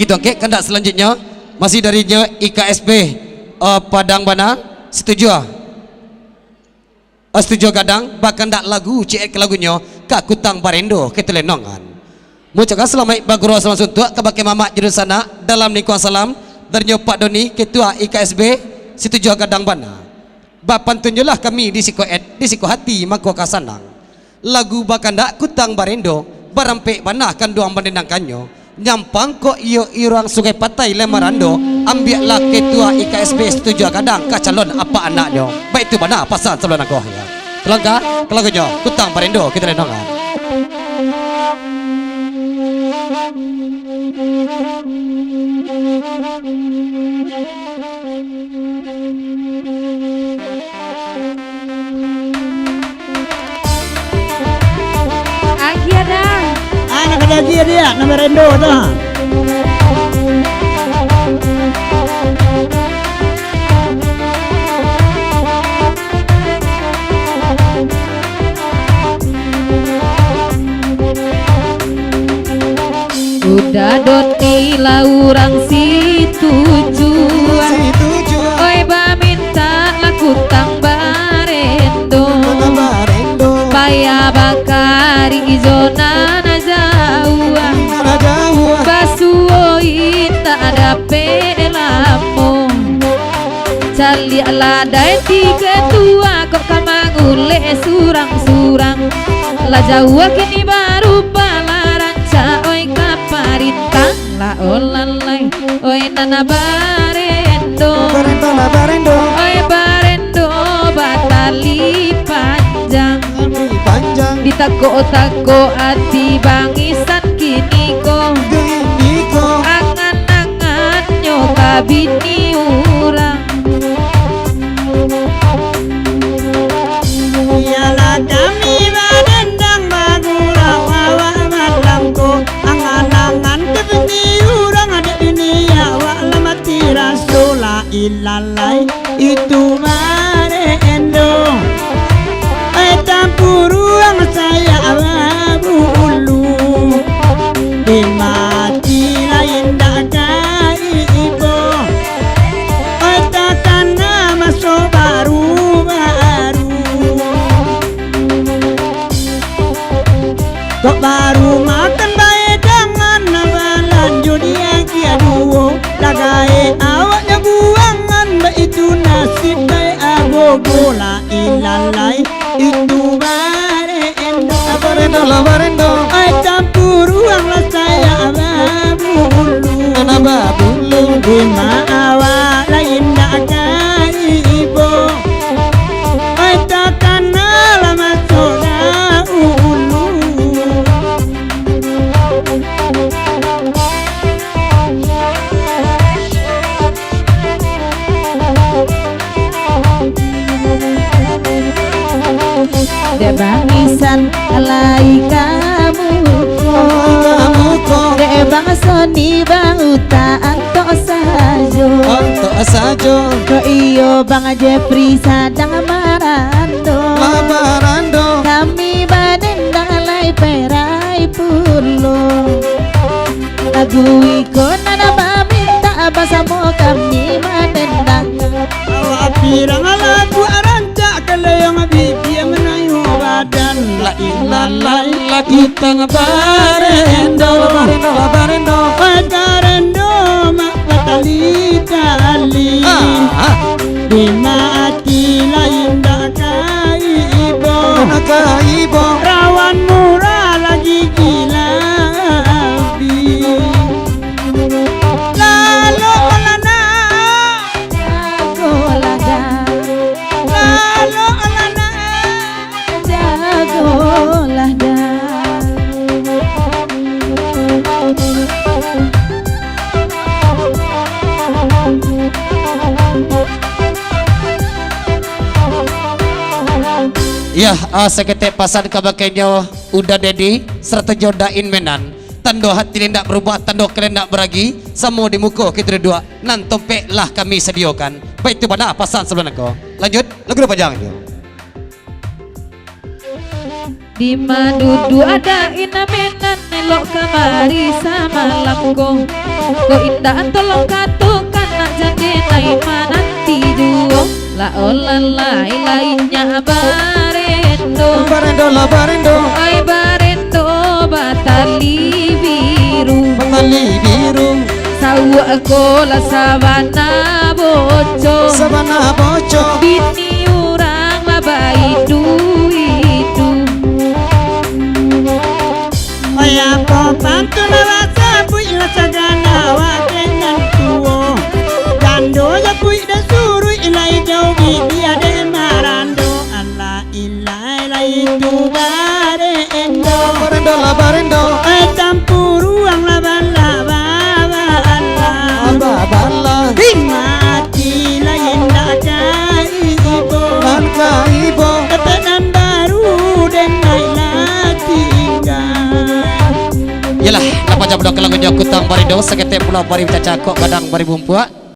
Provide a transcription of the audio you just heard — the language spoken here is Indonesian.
Gitu oke, kandak selanjutnya masih darinya IKSB Padang Bana. Setuju ah? Setuju kadang bahkan dak lagu cek lagunya Kak Kutang Barendo ketelenongan. Mucakkan selamat bagro salam suntuk kebagai mamak judul sana dalam lingkungan salam dari Pak Doni ketua IKSB Setuju kadang Bana. Bapan tunjulah kami di siko hati mako kasanang. Lagu bahkan dak Kutang Barendo barampek banah kan doang menendangkannya. Nyampang kok iyo irang sungai patai lemarando ambillah ketua IKSB Setuju kadang kacalon apa anaknya baik itu mana pasal calon aku ya telangka kelagunya Kutang Barendo kita renongan lagi dia nomor Endo tuh. Udah doti lah orang si tujuan. Oi ba minta laku Kutang Barendo. Paya bakari zona Basuoi tak ada pelamo Cali ala dai tiga tua kok kamangule surang-surang La Jawa kini baru palaran oi kaparintang la olalai oi nana barendo oi barendo batali panjang ditako-tako hati bangisan kini ko angan-angan nyoka bini urang Yalah kami badendang bagurau awak malamku angan-angan ke bini urang ada dunia awak lamati rasulah ilalai itu barendo campur ruang saya bulu di mati lain dak ibu takkan nama so baru kok baru makan baik dengan nama lanjut yang kia duo lagai awaknya buangan baik itu nasib baik agogo la ilalai itu barendo ay campur uang lah saya babulu di maawa lain dak ibu ay takkan alamat soda ulu de bangisan alai kamu de bang soni bang uta anto sajo ko iyo bang Jeffrey sadang marando kami badendang alai perai pulo lagu iko nana minta basamo kami madendang awak pirang lagu aranca kaleyong bibi menayu badan la ilalai la Kutang Barendo mak patali di mati lain dak ibo rawan murah lagi gila ya seketek pasan kabakainya udah dedi serta jodain menan tando hati tidak berubah tando kalian tidak beragi samo di muka kita dua nan tompek lah kami sediakan baik itu pada pasan sebelum aku lanjut lagu apa jangan Di madudu ada inamenan melok kemari samalam ko indah tolong katukan nak jadi naima nanti duo la olalai lainnya barendo Barendo la barendo ai barendo batali biru Batali biru sawa ko la sabana boco Sabana boco bini urang babai hidu Oya ko pantu na wasa pui la sagana wa kengan tuo Dando ya pui da suru ilai jau bibi ade marando Allah ilai lai tu bare endo Barendo la barendo tampuru ang laban laba Allah Aba bala mati lain da kai ibo Dan kaibo ketenan baru dan naik tinggal Yalah, dapat jam 2 lagunya Kutang Barindo Sekete Pulau Bari Cacakok Badang Bari Bumpua